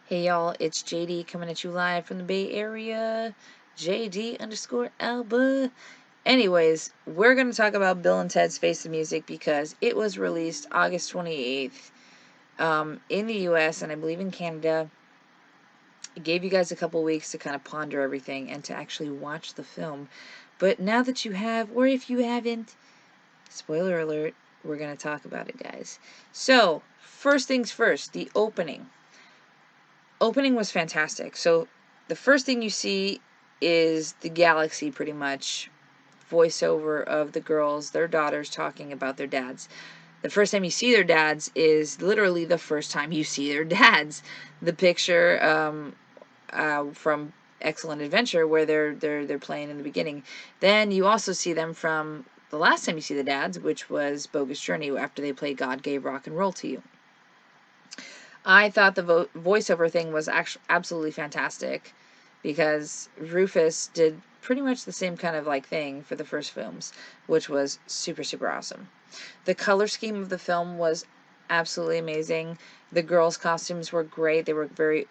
Hey y'all, it's JD coming at you live from the Bay Area. JD_Alba. Anyways, we're going to talk about Bill and Ted's Face the Music because it was released August 28th in the US and I believe in Canada. It gave you guys a couple weeks to kind of ponder everything and to actually watch the film. But now that you have, or if you haven't, spoiler alert, we're going to talk about it, guys. So, first things first, the opening. Opening was fantastic. So the first thing you see is the galaxy, pretty much voiceover of the girls, their daughters, talking about their dads. The first time you see their dads is literally the first time you see their dads. The picture from Excellent Adventure where they're playing in the beginning. Then you also see them from the last time you see the dads, which was Bogus Journey, after they played God Gave Rock and Roll to You. I thought the voiceover thing was actually absolutely fantastic because Rufus did pretty much the same kind of like thing for the first films, which was super, super awesome. The color scheme of the film was absolutely amazing. The girls' costumes were great. They were very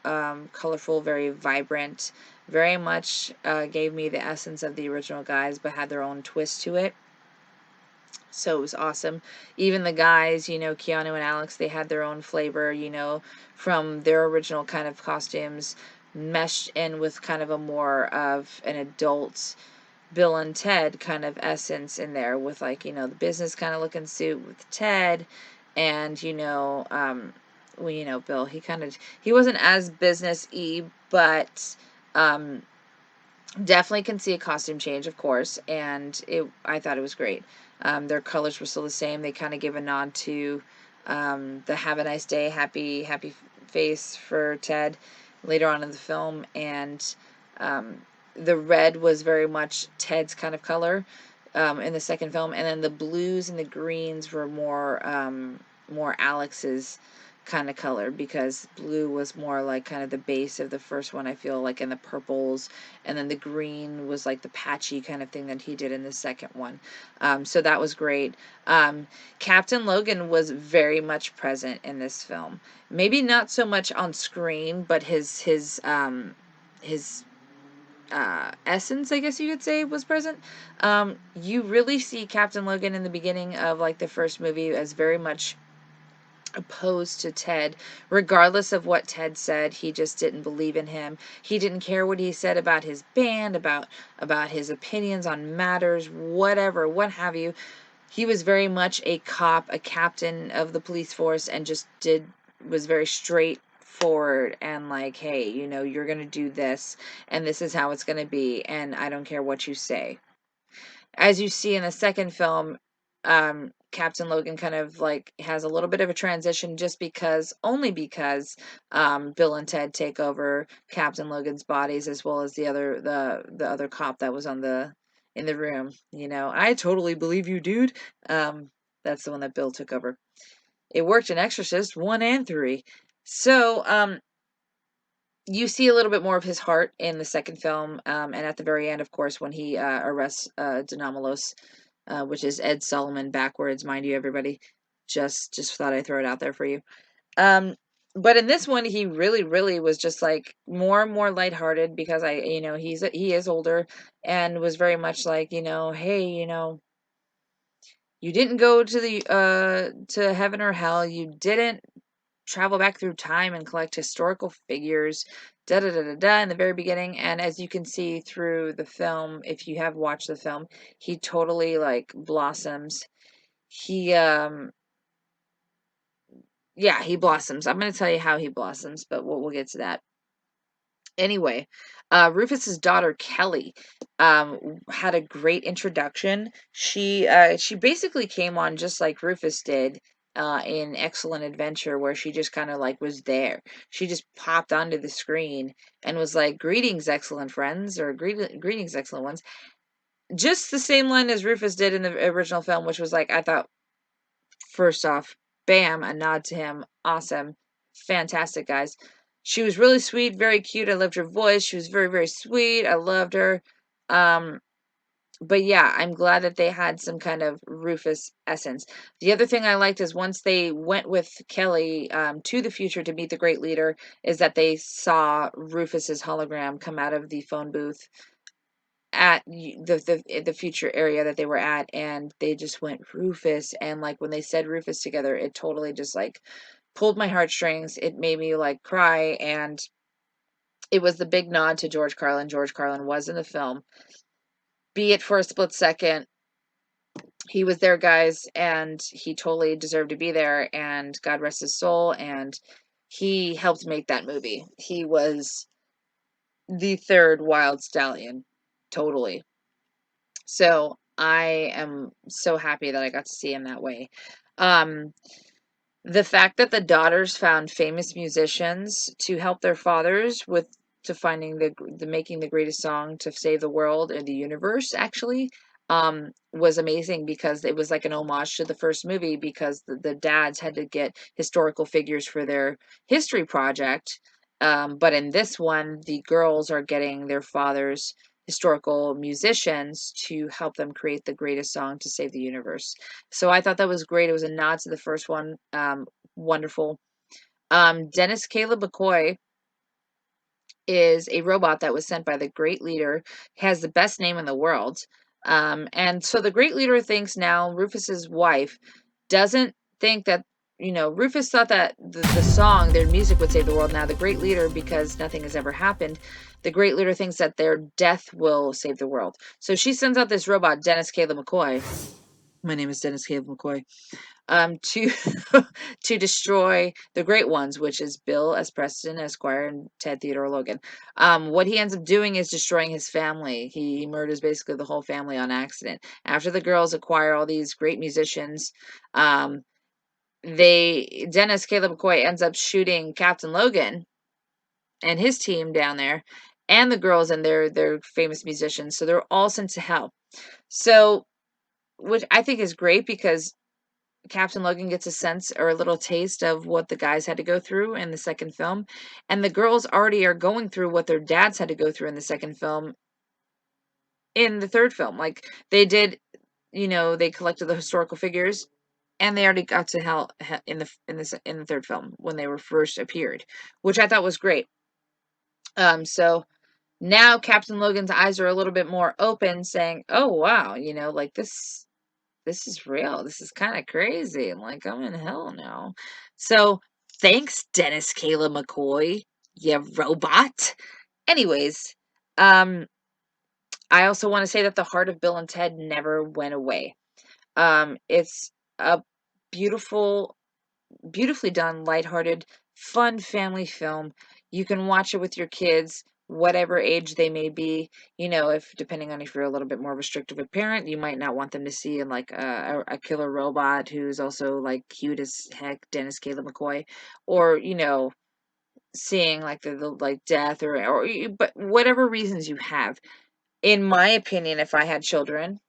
colorful, very vibrant, very much gave me the essence of the original guys, but had their own twist to it. So it was awesome. Even the guys, Keanu and Alex, they had their own flavor, from their original kind of costumes, meshed in with kind of a more of an adult Bill and Ted kind of essence in there with like, the business kind of looking suit with Ted and, Bill, he wasn't as business-y, but, definitely can see a costume change, of course, and I thought it was great. Their colors were still the same. They kind of give a nod to the "Have a nice day, happy face" for Ted later on in the film, and the red was very much Ted's kind of color in the second film, and then the blues and the greens were more Alex's kind of color, because blue was more like kind of the base of the first one, I feel like, in the purples, and then the green was like the patchy kind of thing that he did in the second one. So that was great. Captain Logan was very much present in this film. Maybe not so much on screen, but his essence, I guess you could say, was present. You really see Captain Logan in the beginning of like the first movie as very much opposed to Ted. Regardless of what Ted said, he just didn't believe in him. He didn't care what he said about his band, about his opinions on matters, whatever, what have you. He was very much a cop, a captain of the police force, and just was very straightforward and like, hey, you're going to do this, and this is how it's going to be, and I don't care what you say. As you see in the second film, Captain Logan kind of like has a little bit of a transition, just only because Bill and Ted take over Captain Logan's bodies, as well as the other cop that was in the room. I totally believe you, dude. That's the one that Bill took over. It worked in Exorcist 1 and 3. So, you see a little bit more of his heart in the second film, and at the very end, of course, when he arrests Denomalos, which is Ed Solomon backwards, mind you, everybody. Just thought I'd throw it out there for you. Um, but in this one, he really, really was just like more and more lighthearted, because he is older, and was very much like, hey, you didn't go to heaven or hell. You didn't travel back through time and collect historical figures, da da da da da, in the very beginning. And as you can see through the film, if you have watched the film, he totally like blossoms. He Yeah, he blossoms. I'm going to tell you how he blossoms, but we'll get to that. Anyway, Rufus's daughter Kelly had a great introduction. She basically came on just like Rufus did in Excellent Adventure, where she just kind of like was there. She just popped onto the screen and was like, "Greetings, excellent friends," or "Greetings, excellent ones." Just the same line as Rufus did in the original film, which was like, I thought, first off, bam, a nod to him. Awesome. Fantastic, guys. She was really sweet, very cute. I loved her voice. She was very, very sweet. I loved her. Um, But yeah, I'm glad that they had some kind of Rufus essence. The other thing I liked is once they went with Kelly to the future to meet the great leader, is that they saw Rufus's hologram come out of the phone booth at the future area that they were at, and they just went Rufus, and like when they said Rufus together, it totally just like pulled my heartstrings. It made me like cry, and it was the big nod to George Carlin. George Carlin was in the film, be it for a split second. He was there, guys, and he totally deserved to be there, and God rest his soul, and he helped make that movie. He was the third Wild Stallion, totally. So I am so happy that I got to see him that way. Um, the fact that the daughters found famous musicians to help their fathers with to finding the making the greatest song to save the world and the universe actually was amazing, because it was like an homage to the first movie, because the dads had to get historical figures for their history project, but in this one the girls are getting their fathers historical musicians to help them create the greatest song to save the universe. So I thought that was great. It was a nod to the first one. Wonderful. Dennis Caleb McCoy is a robot that was sent by the great leader. Has the best name in the world. And so the great leader thinks now Rufus's wife doesn't think that, Rufus thought that the song, their music would save the world. Now the great leader, because nothing has ever happened, the great leader thinks that their death will save the world. So she sends out this robot, Dennis Caleb McCoy. My name is Dennis Caleb McCoy, to to destroy the great ones, which is Bill S. Preston, Esquire, and Ted Theodore Logan. What he ends up doing is destroying his family. He murders basically the whole family on accident. After the girls acquire all these great musicians, Dennis Caleb McCoy ends up shooting Captain Logan and his team down there, and the girls and their famous musicians. So they're all sent to hell. So, which I think is great, because Captain Logan gets a sense or a little taste of what the guys had to go through in the second film. And the girls already are going through what their dads had to go through in the second film in the third film. Like they did, they collected the historical figures, and they already got to hell in the third film when they were first appeared, which I thought was great. So now Captain Logan's eyes are a little bit more open, saying, "Oh wow, like this is real. This is kind of crazy. Like, I'm in hell now." So, thanks, Dennis Kayla McCoy, you robot. Anyways, um, I also want to say that the heart of Bill and Ted never went away. It's a beautiful, beautifully done, lighthearted, fun family film. You can watch it with your kids, whatever age they may be. If depending on if you're a little bit more restrictive a parent, you might not want them to see in like a killer robot who's also like cute as heck, Dennis Caleb McCoy, or seeing like the like death but whatever reasons you have. In my opinion, if I had children,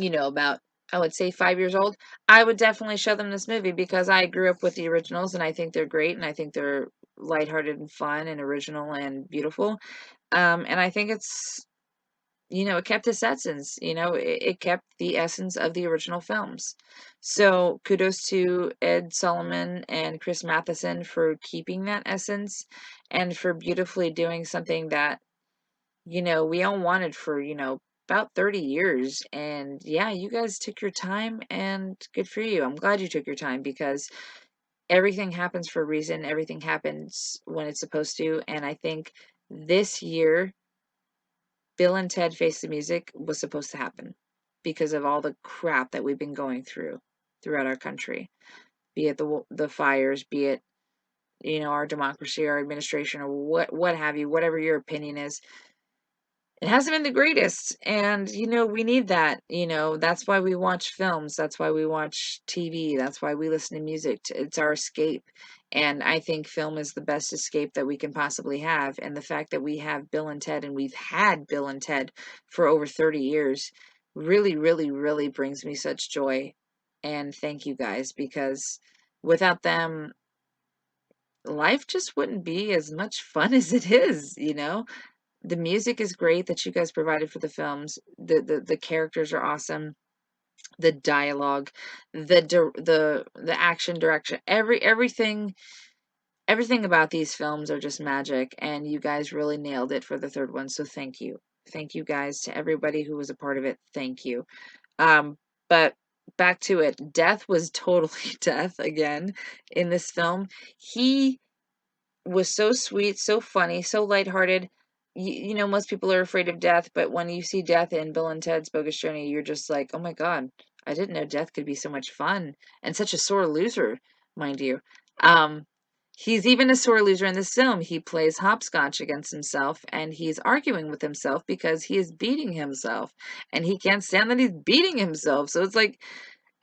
about, I would say 5 years old, I would definitely show them this movie, because I grew up with the originals and I think they're great, and I think they're lighthearted and fun and original and beautiful. And I think it kept its essence, it kept the essence of the original films. So kudos to Ed Solomon and Chris Matheson for keeping that essence, and for beautifully doing something that we all wanted for, about 30 years. And yeah, you guys took your time, and good for you. I'm glad you took your time, because everything happens for a reason. Everything happens when it's supposed to. And I think this year, Bill and Ted Face the Music was supposed to happen, because of all the crap that we've been going through throughout our country, be it the fires, be it, our democracy, our administration, or what have you, whatever your opinion is. It hasn't been the greatest, and we need that. That's why we watch films, that's why we watch TV, that's why we listen to music. It's our escape, and I think film is the best escape that we can possibly have. And the fact that we have Bill and Ted, and we've had Bill and Ted for over 30 years, really, really, really brings me such joy. And thank you guys, because without them, life just wouldn't be as much fun as it is. The music is great that you guys provided for the films. The characters are awesome. The dialogue, the action direction, everything about these films are just magic, and you guys really nailed it for the third one. So thank you. Thank you guys to everybody who was a part of it. Thank you. But back to it. Death was totally Death again in this film. He was so sweet, so funny, so lighthearted. Most people are afraid of death, but when you see death in Bill and Ted's Bogus Journey, you're just like, oh my God, I didn't know death could be so much fun and such a sore loser, mind you. Um, he's even a sore loser in this film. He plays hopscotch against himself, and he's arguing with himself because he is beating himself, and he can't stand that he's beating himself. So it's like,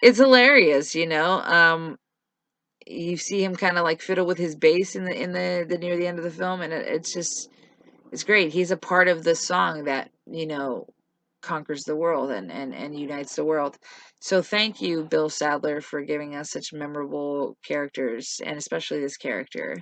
it's hilarious. You see him kind of like fiddle with his bass in the near the end of the film, and it's great. He's a part of the song that conquers the world and unites the world. So thank you, Bill Sadler, for giving us such memorable characters, and especially this character.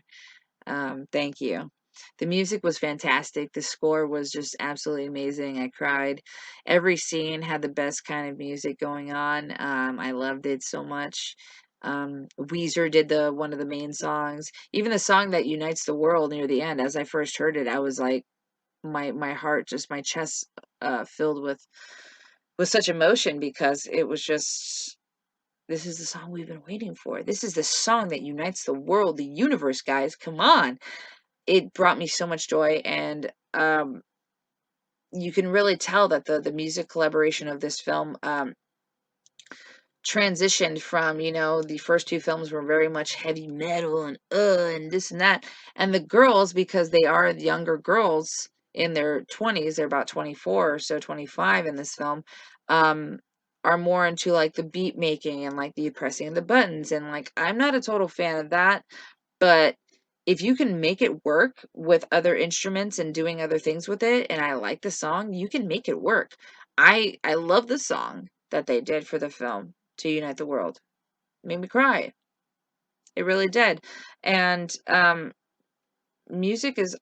Thank you. The music was fantastic. The score was just absolutely amazing. I cried. Every scene had the best kind of music going on. I loved it so much. Weezer did the one of the main songs. Even the song that unites the world near the end. As I first heard it, I was like, my heart, just my chest, filled with such emotion because it was just. This is the song we've been waiting for. This is the song that unites the world, the universe, guys. Come on. It brought me so much joy, and you can really tell that the music collaboration of this film transitioned from, the first two films were very much heavy metal and this and that, and the girls, because they are younger girls in their 20s, they're about 24 or so, 25 in this film, um are more into like the beat making and like the pressing of the buttons, and like I'm not a total fan of that. But if you can make it work with other instruments and doing other things with it, and I like the song, you can make it work. I love the song that they did for the film to unite the world. It made me cry. It really did. And music is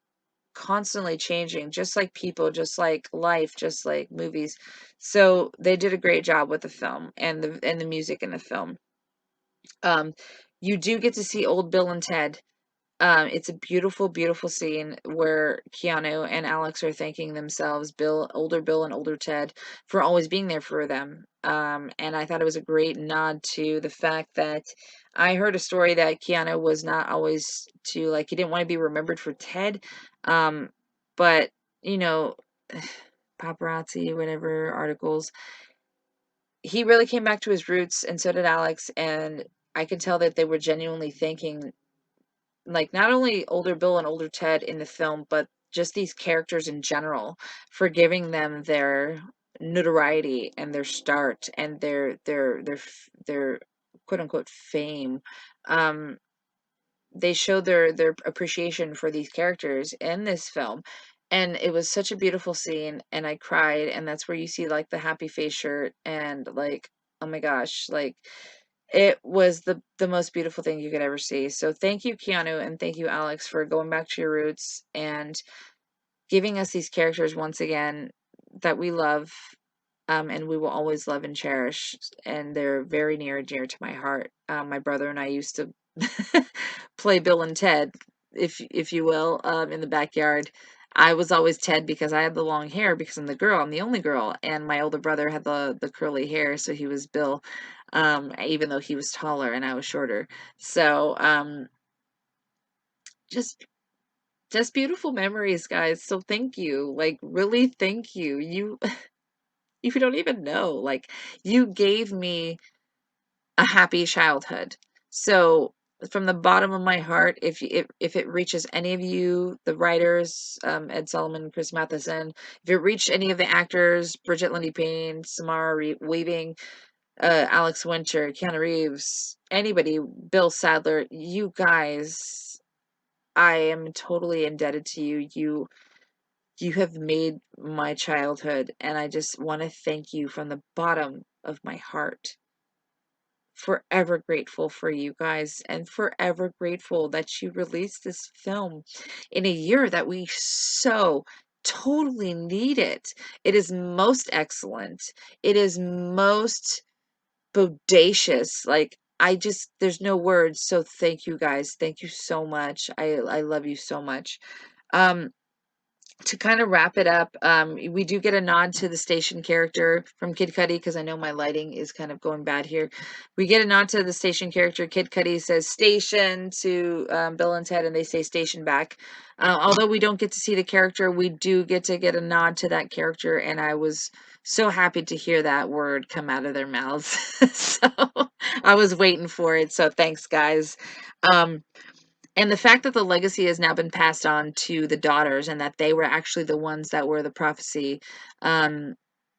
constantly changing, just like people, just like life, just like movies. So they did a great job with the film and the music in the film. Um, you do get to see old Bill and Ted. It's a beautiful, beautiful scene where Keanu and Alex are thanking themselves, older Bill and older Ted, for always being there for them. And I thought it was a great nod to the fact that I heard a story that Keanu was not always he didn't want to be remembered for Ted. Um, but, you know, paparazzi, whatever, articles, he really came back to his roots, and so did Alex. And I could tell that they were genuinely thanking like not only older Bill and older Ted in the film, but just these characters in general for giving them their notoriety and their start and their quote unquote fame. Um, they showed their appreciation for these characters in this film. And it was such a beautiful scene, and I cried, and that's where you see like the happy face shirt, and like, oh my gosh, like it was the most beautiful thing you could ever see. So thank you, Keanu, and thank you, Alex, for going back to your roots and giving us these characters once again that we love, and we will always love and cherish. And they're very near and dear to my heart. My brother and I used to play Bill and Ted, if you will, in the backyard. I was always Ted because I had the long hair because I'm the girl. I'm the only girl, and my older brother had the curly hair, so he was Bill. Even though he was taller and I was shorter. So, just just beautiful memories, guys. So thank you. Like really thank you. You you don't even know. Like you gave me a happy childhood. So from the bottom of my heart, if it reaches any of you, the writers, Ed Solomon, Chris Matheson, if it reached any of the actors, Bridget Lindy Payne, Samara Weaving, Alex Winter, Keanu Reeves, anybody, Bill Sadler, you guys, I am totally indebted to you. You have made my childhood, and I just want to thank you from the bottom of my heart. Forever grateful for you guys, and forever grateful that you released this film in a year that we so totally need it. It is most excellent. It is most bodacious. Like, I just, there's no words. So thank you guys. Thank you so much. I love you so much. Um, to kind of wrap it up, we do get a nod to the station character from Kid Cudi, because I know my lighting is kind of going bad here. We get a nod to the station character. Kid Cudi says station to Bill and Ted, and they say station back. Although we don't get to see the character, we do get a nod to that character, and I was so happy to hear that word come out of their mouths. So I was waiting for it. So thanks, guys. Um, and the fact that the legacy has now been passed on to the daughters, and that they were actually the ones that were the prophecy, um,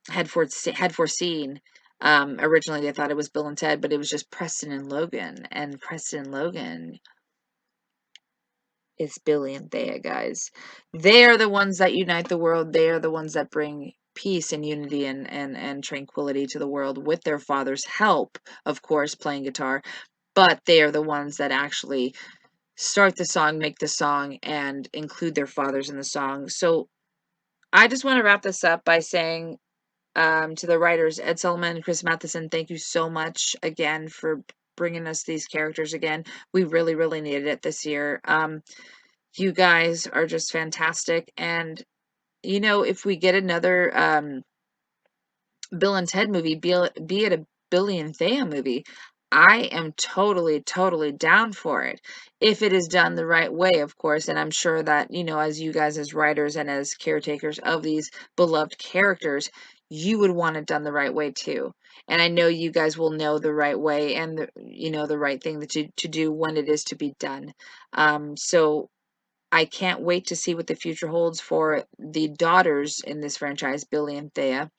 had foreseen. Originally, they thought it was Bill and Ted, but it was just Preston and Logan. And Preston and Logan is Billy and Thea, guys. They are the ones that unite the world. They are the ones that bring peace and unity and tranquility to the world with their father's help, of course, playing guitar. But they are the ones that actually start the song, make the song, and include their fathers in the song. So I just want to wrap this up by saying, to the writers, Ed Sullivan and Chris Matheson, thank you so much again for bringing us these characters again. We really, really needed it this year. You guys are just fantastic. And, if we get another Bill and Ted movie, be it a Billy and Thea movie, I am totally, totally down for it. If it is done the right way, of course. And I'm sure that, as you guys, as writers and as caretakers of these beloved characters, you would want it done the right way too. And I know you guys will know the right way and the right thing to do when it is to be done. So I can't wait to see what the future holds for the daughters in this franchise, Billy and Thea.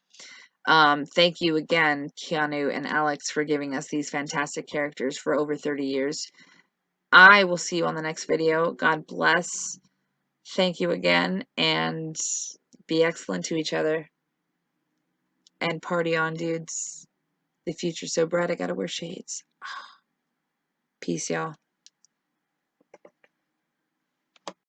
Thank you again, Keanu and Alex, for giving us these fantastic characters for over 30 years. I will see you on the next video. God bless. Thank you again, and be excellent to each other. And party on, dudes. The future's so bright, I gotta wear shades. Peace, y'all.